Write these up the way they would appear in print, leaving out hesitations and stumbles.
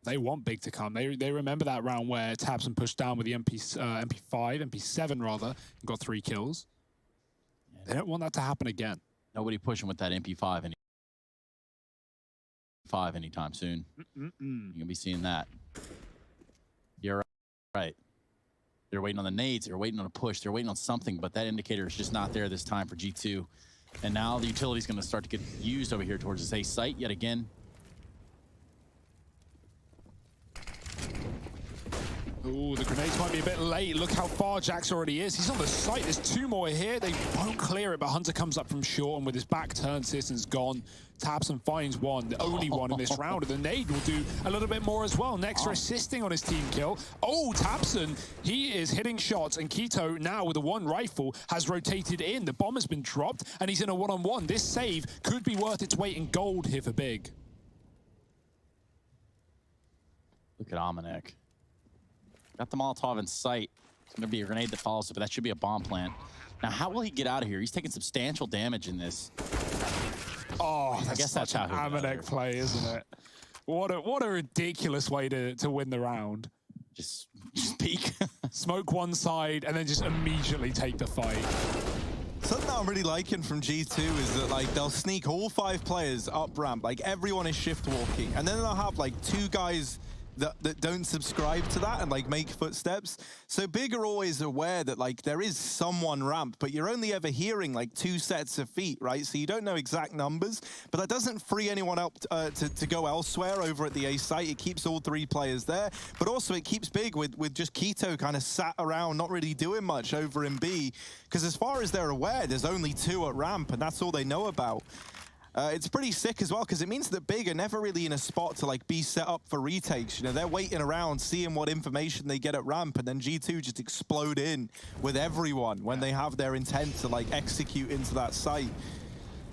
They want Big to come. They remember that round where tabseN pushed down with the MP7 rather, and got 3 kills. They don't want that to happen again. Nobody pushing with that MP5 anytime soon. You're gonna be seeing that. You're right. They're waiting on the nades. They're waiting on a push. They're waiting on something, but that indicator is just not there this time for G2. And now the utility's going to start to get used over here towards this A site yet again. Ooh, the grenades might be a bit late. Look how far Jax already is. He's on the site. There's 2 more here. They won't clear it, but Hunter comes up from short, and with his back turned, cissen's gone. tabseN finds one, the only one in this round, and the nade will do a little bit more as well. Nextra assisting on his team kill. Oh, tabseN, he is hitting shots, and k1to now with the 1 rifle has rotated in. The bomb has been dropped, and he's in a 1-on-1. This save could be worth its weight in gold here for Big. Look at Amanek. Got the Molotov in sight. It's going to be a grenade that follows it, but that should be a bomb plant. Now, how will he get out of here? He's taking substantial damage in this. Oh, I guess that's how Amanek play, isn't it? What a ridiculous way to win the round. Just peek. Smoke one side and then just immediately take the fight. Something that I'm really liking from G2 is that like they'll sneak all 5 players up ramp, like everyone is shift walking, and then they'll have like 2 guys that don't subscribe to that and like make footsteps. So Big are always aware that like there is someone ramp, but you're only ever hearing like 2 sets of feet, right? So you don't know exact numbers, but that doesn't free anyone up to go elsewhere over at the A site. It keeps all 3 players there, but also it keeps Big with just k1to kind of sat around, not really doing much over in B, because as far as they're aware, there's only 2 at ramp, and that's all they know about. It's pretty sick as well, because it means that Big are never really in a spot to like be set up for retakes. You know, they're waiting around, seeing what information they get at ramp, and then G2 just explode in with everyone when they have their intent to like execute into that site.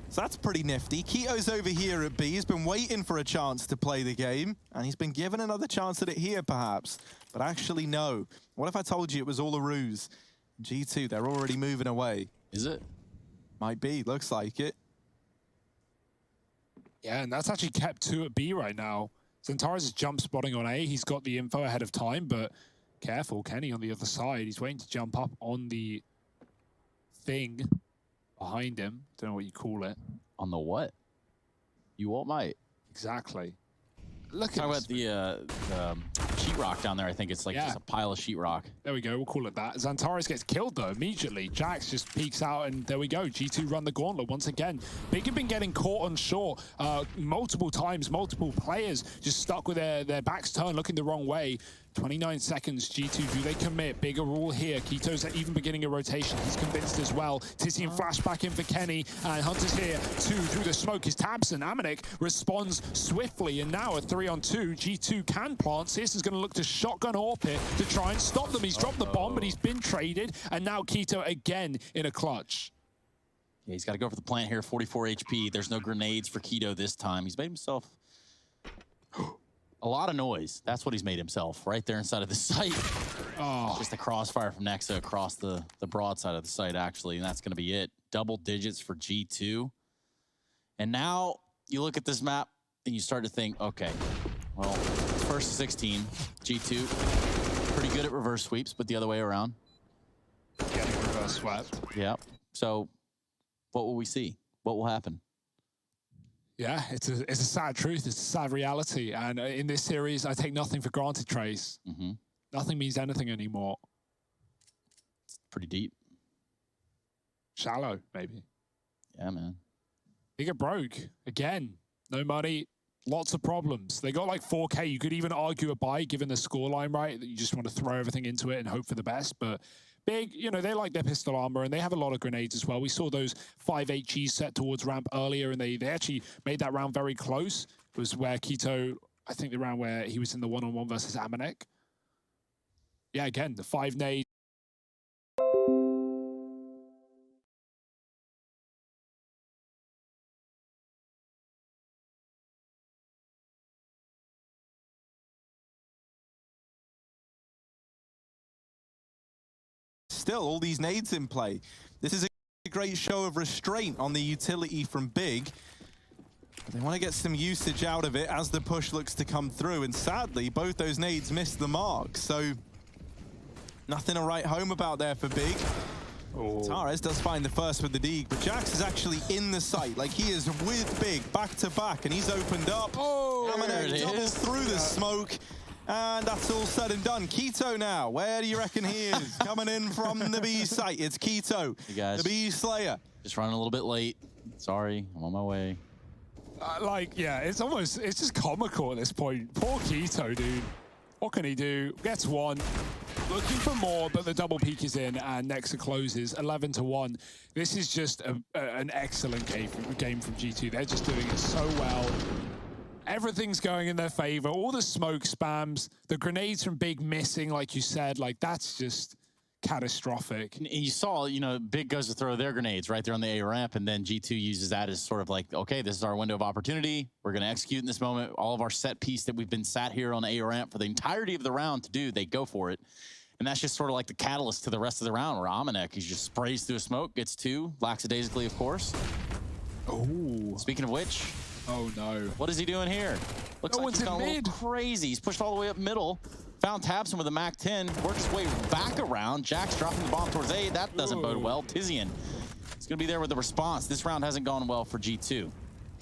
So that's pretty nifty. k1to's over here at B. He's been waiting for a chance to play the game, and he's been given another chance at it here, perhaps. But actually, no. What if I told you it was all a ruse? G2, they're already moving away. Is it? Might be. Looks like it. Yeah, and that's actually kept 2 at B right now. Xantares is jump spotting on A. He's got the info ahead of time, but careful, Kenny on the other side. He's waiting to jump up on the thing behind him. Don't know what you call it. On the what? You what, mate? Exactly. Look at the sheetrock down there. I think it's like just a pile of sheetrock. There we go. We'll call it that. Xantares gets killed though immediately. Jax just peeks out, and there we go. G2 run the gauntlet once again. Big have been getting caught on short multiple times. Multiple players just stuck with their backs turned, looking the wrong way. 29 seconds. G2, do they commit? Big are all here. k1to's even beginning a rotation. He's convinced as well. Tizian flashback in for Kenny, and Hunter's here. 2 through the smoke is tabseN. Amanek responds swiftly, and now a 3-on-2. G2 can plant. cissen's going to look to shotgun AWP here to try and stop them. He's dropped the bomb, but he's been traded, and now k1to again in a clutch. Yeah, he's got to go for the plant here. 44 HP. There's no grenades for k1to this time. He's made himself a lot of noise. That's what he's made himself right there inside of the site. Oh. Just a crossfire from Nexa across the broad side of the site, actually, and that's going to be it. Double digits for G2. And now you look at this map and you start to think, okay, well, first to 16, G2, pretty good at reverse sweeps, but the other way around. Getting reverse swept. Yeah. So what will we see? What will happen? Yeah, it's a sad truth. It's a sad reality. And in this series, I take nothing for granted, Trace. Nothing means anything anymore. It's pretty deep. Shallow, maybe. Yeah, man. They get broke. Again, no money, lots of problems. They got like 4K. You could even argue a buy, given the scoreline, right? That you just want to throw everything into it and hope for the best. But Big, you know, they like their pistol armor, and they have a lot of grenades as well. We saw those 5 HGs set towards ramp earlier, and they actually made that round very close. It was where k1to, I think the round where he was in the 1-on-1 versus Amanek. Yeah, again, the 5 nades. Still, all these nades in play. This is a great show of restraint on the utility from Big. They want to get some usage out of it as the push looks to come through, and sadly, both those nades missed the mark, so nothing to write home about there for Big. Zantares does find the first with the dig, but Jax is actually in the site. Like, he is with Big back to back, and he's opened up. Amanek doubles through the smoke, and that's all said and done. Keto now, where do you reckon he is? Coming in from the B site, it's Keto, hey guys, the B Slayer. Just running a little bit late. Sorry, I'm on my way. Yeah, it's just comical at this point. Poor Keto, dude. What can he do? Gets one. Looking for more, but the double peek is in, and Nexa closes 11-1. This is just an excellent game from G2. They're just doing it so well. Everything's going in their favor. All the smoke spams, the grenades from Big missing, like you said, like that's just catastrophic. And you saw, you know, Big goes to throw their grenades right there on the A ramp, and then G2 uses that as sort of like, okay, this is our window of opportunity. We're going to execute in this moment. All of our set piece that we've been sat here on A ramp for the entirety of the round to do, they go for it. And that's just sort of like the catalyst to the rest of the round, where Amanek, he just sprays through smoke, gets two, lackadaisically, of course. Oh. Speaking of which. Oh, no. What is he doing here? Looks like he's gone a little crazy. He's pushed all the way up middle. Found Tabson with a MAC-10. Works his way back around. Jax dropping the bomb towards A. That doesn't bode well. Tizian is going to be there with the response. This round hasn't gone well for G2.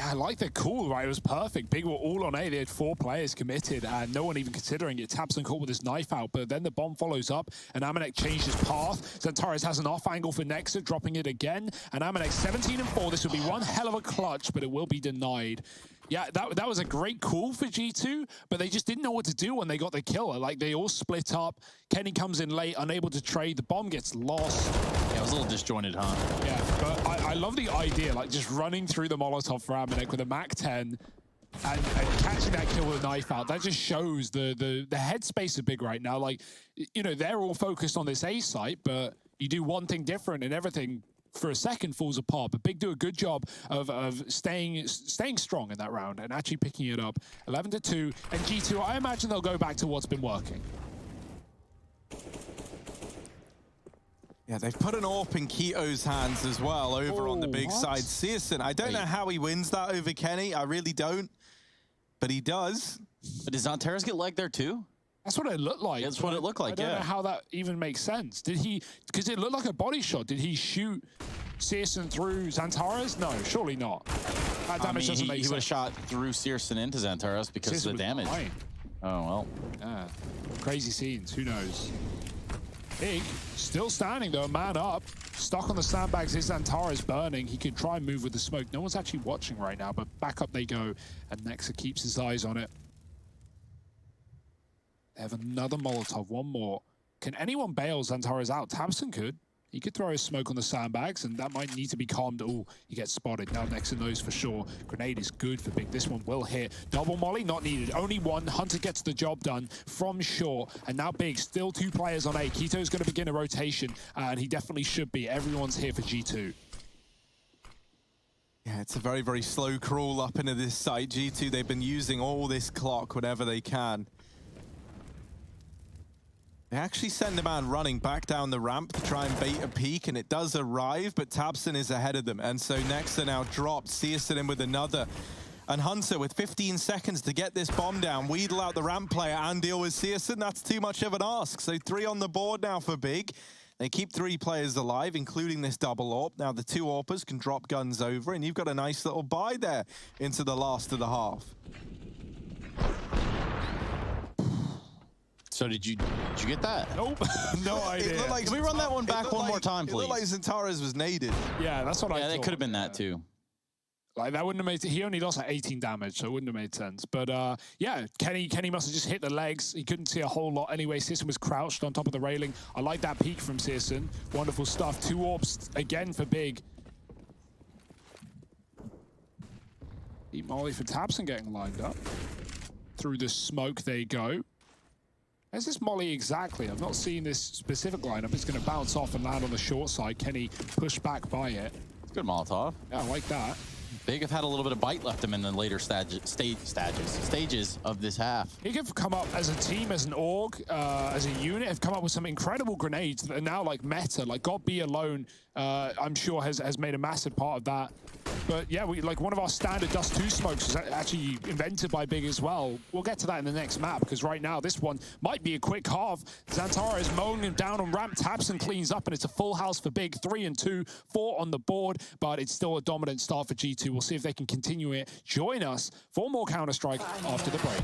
I like the call, right? It was perfect. Big were all on A. They had 4 players committed, and no one even considering it. Tabson caught with his knife out, but then the bomb follows up, and Amanek changed his path. Zantares has an off angle for Nexa, dropping it again, and Amanek 17-4. This will be one hell of a clutch, but it will be denied. Yeah, that was a great call for G2, but they just didn't know what to do when they got the kill. Like, they all split up. Kenny comes in late, unable to trade. The bomb gets lost. Yeah, it was a little disjointed, huh? Yeah, but I love the idea, like, just running through the Molotov for Amanek with a MAC-10 and catching that kill with a knife out. That just shows the headspace of Big right now. Like, you know, they're all focused on this A site, but you do one thing different and everything for a second falls apart. But Big do a good job of staying strong in that round and actually picking it up. 11-2, and G2, I imagine they'll go back to what's been working. Yeah, they've put an AWP in Keto's hands as well over on the Big side. Searson, I don't know how he wins that over Kenny. I really don't, but he does. But does Zantares get leg there too? That's what it looked like. That's what it looked like, I don't know how that even makes sense. Did he, because it looked like a body shot, did he shoot Searson through Zantares? No, surely not. That damage doesn't make sense. He would have shot through Searson into Zantares because Searson of the damage. Fine. Oh, well. Yeah, crazy scenes, who knows? Big, still standing though, man up. Stuck on the sandbags is Zantares burning. He could try and move with the smoke. No one's actually watching right now, but back up they go, and Nexa keeps his eyes on it. They have another Molotov, one more. Can anyone bail Zantares out? Tabson could. He could throw his smoke on the sandbags, and that might need to be calmed. Oh, he gets spotted. Now Nexa knows for sure. Grenade is good for Big. This one will hit. Double molly, not needed. Only one. Hunter gets the job done from short. And now Big, still 2 players on A. Keto's going to begin a rotation, and he definitely should be. Everyone's here for G2. Yeah, it's a very, very slow crawl up into this site. G2, they've been using all this clock whenever they can. They actually send a man running back down the ramp to try and bait a peek, and it does arrive, but Tabson is ahead of them. And so Nexa now dropped, Searson in with another. And Hunter with 15 seconds to get this bomb down, wheedle out the ramp player and deal with Searson. That's too much of an ask. So 3 on the board now for Big. They keep 3 players alive, including this double AWP. Now the 2 AWPers can drop guns over, and you've got a nice little buy there into the last of the half. So did you get that? Nope, no idea. Like, can we run that one back one more time, please? It looked like Zantares was naded. Yeah, that's what I thought. Yeah, that could have been that too. Like, that wouldn't have made... He only lost like 18 damage, so it wouldn't have made sense. But, yeah, Kenny must have just hit the legs. He couldn't see a whole lot anyway. Searson was crouched on top of the railing. I like that peek from Searson. Wonderful stuff. 2 AWPs again for Big. Deep molly for Tabson getting lined up. Through the smoke they go. Where's this molly exactly? I've not seen this specific lineup. It's going to bounce off and land on the short side. Kenny pushed back by it. It's good Molotov. Yeah, I like that. Big have had a little bit of bite left them in the later stages of this half. Big have come up as a team, as an org, as a unit, have come up with some incredible grenades that are now like meta. Like God Be Alone, I'm sure has made a massive part of that. But yeah, like one of our standard Dust 2 smokes was actually invented by Big as well. We'll get to that in the next map, because right now this one might be a quick half. Zantara is mowing him down on ramp, taps and cleans up, and it's a full house for Big. 3 and 2, 4 on the board, but it's still a dominant start for G2. We'll see if they can continue it. Join us for more Counter-Strike after the break.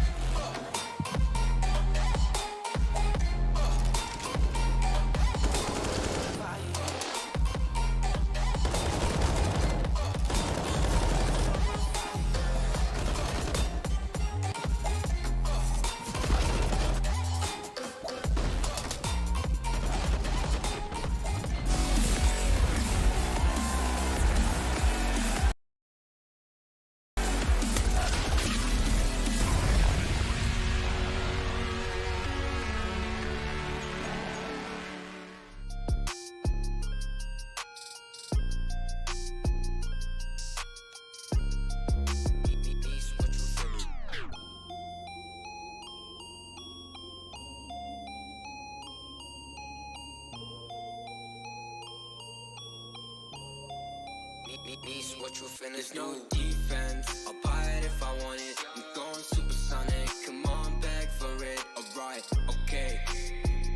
What you finish, no defense. I'll buy it if I want it. I'm going supersonic. Come on, beg for it. Alright, okay.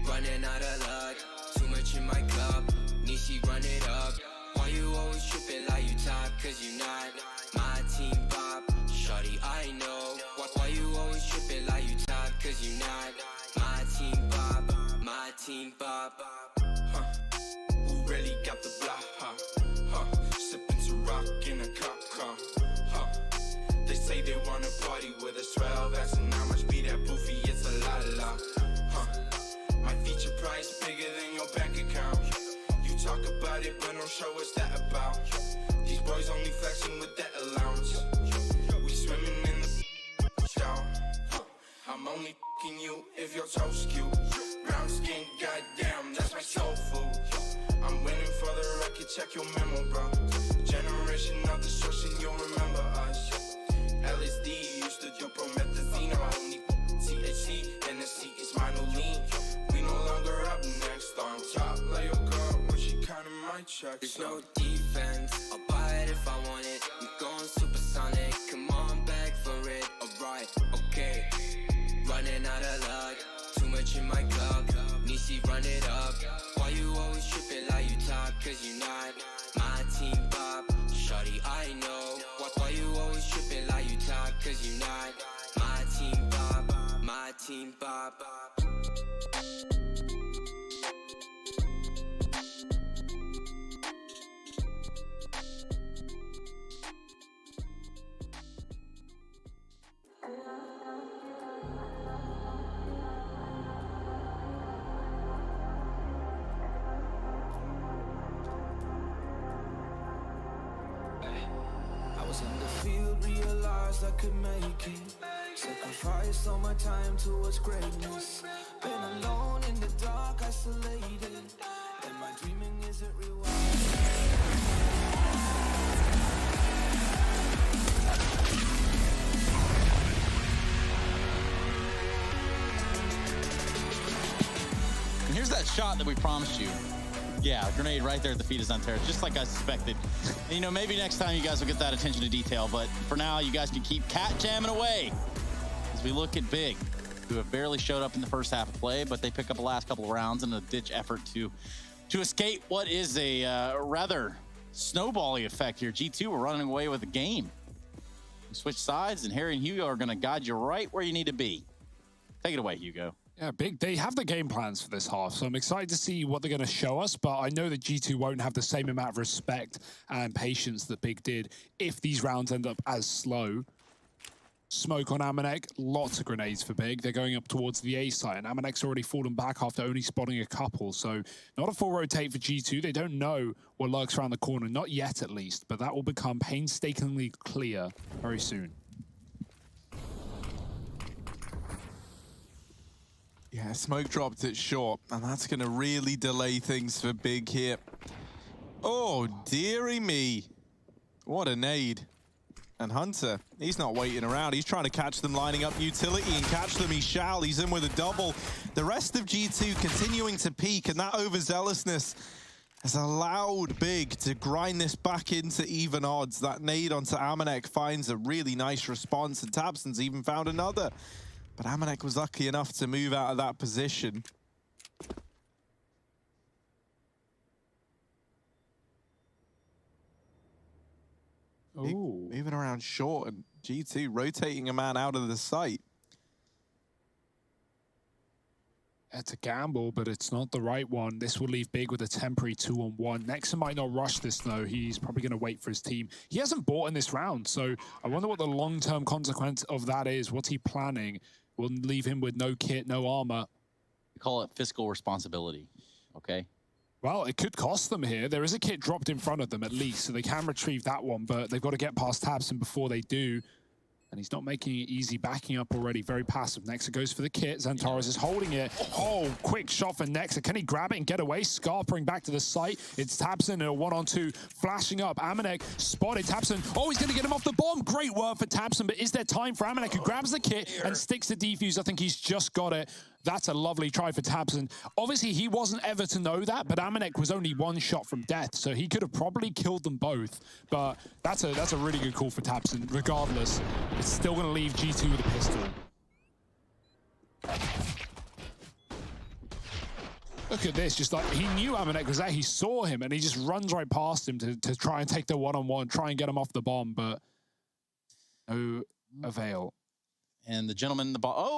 Running out of luck. Too much in my club. Nishi, run it up. Why you always tripping like you top? Cause you not my team pop. Shorty, I know. Why you always tripping like you top? Cause you not my team pop. My team pop. Who really got the block, Sipping to rock in a cop car, They say they wanna party with us, 12 asking how much be that poofy, it's a la. My feature price bigger than your bank account. You talk about it, but don't show what's that about. These boys only flexing with that allowance. We swimming in the shower. I'm only f***ing you if your toes cute. Brown skin, goddamn, that's my soul food. I'm winning for the record, check your memo, bro. Generation of destruction, you'll remember us. LSD used to do promethazine. Only THC, NSC is my new lean. We no longer up next on top. Lay your girl when she counting my checks. There's no defense, I'll buy it if I want it. I'm going supersonic, come on, beg for it. Alright, okay. Running out of luck, too much in my club. Nishi, run it up. Why you always tripping like you top? Cause you not my team pop. Shorty, I know. Why you always tripping like you top? Cause you not my team pop. My team pop. In the field, realized I could make it. Sacrificed all my time towards greatness. Been alone in the dark, isolated. And my dreaming isn't real. And here's that shot that we promised you. Yeah, a grenade right there at the feet of Zantara, just like I suspected. And, you know, maybe next time you guys will get that attention to detail, but for now, you guys can keep cat jamming away as we look at Big, who have barely showed up in the first half of play, but they pick up the last couple of rounds in a ditch effort to escape what is a rather snowbally effect here. G2 are running away with the game. We switch sides, and Harry and Hugo are going to guide you right where you need to be. Take it away, Hugo. Yeah, Big, they have the game plans for this half, so I'm excited to see what they're going to show us, but I know that G2 won't have the same amount of respect and patience that Big did if these rounds end up as slow. Smoke on Amanek, lots of grenades for Big. They're going up towards the A site, and Amanek's already fallen back after only spotting a couple, so not a full rotate for G2. They don't know what lurks around the corner, not yet at least, but that will become painstakingly clear very soon. Yeah, smoke dropped it short, and that's going to really delay things for Big here. Oh, dearie me. What a nade. And Hunter, he's not waiting around. He's trying to catch them lining up utility and catch them. He shall. He's in with a double. The rest of G2 continuing to peak, and that overzealousness has allowed Big to grind this back into even odds. That nade onto Amanek finds a really nice response, and tabseN's even found another. But Amanek was lucky enough to move out of that position. Moving around short, and G2 rotating a man out of the site. It's a gamble, but it's not the right one. This will leave Big with a temporary 2-on-1. Nexon might not rush this, though. He's probably going to wait for his team. He hasn't bought in this round, so I wonder what the long-term consequence of that is. What's he planning? We'll leave him with no kit, no armor. We call it fiscal responsibility, okay? Well, it could cost them here. There is a kit dropped in front of them, at least, so they can retrieve that one, but they've got to get past tabseN before they do. And he's not making it easy, backing up already, very passive. Nexa goes for the kit. Xantares is holding it. Oh, quick shot for Nexa. Can he grab it and get away? Scarpering back to the site. It's tabseN in a 1-on-2, flashing up. Amanek spotted tabseN. Oh, he's going to get him off the bomb. Great work for tabseN, but is there time for Amanek, who grabs the kit and sticks the defuse? I think he's just got it. That's a lovely try for tabseN. Obviously, he wasn't ever to know that, but Amanek was only one shot from death, so he could have probably killed them both. But that's a really good call for tabseN. Regardless, it's still going to leave G2 with a pistol. Look at this, just like he knew Amanek was there, he saw him, and he just runs right past him to try and take the one-on-one, try and get him off the bomb, but no avail. And the gentleman in the ball, oh!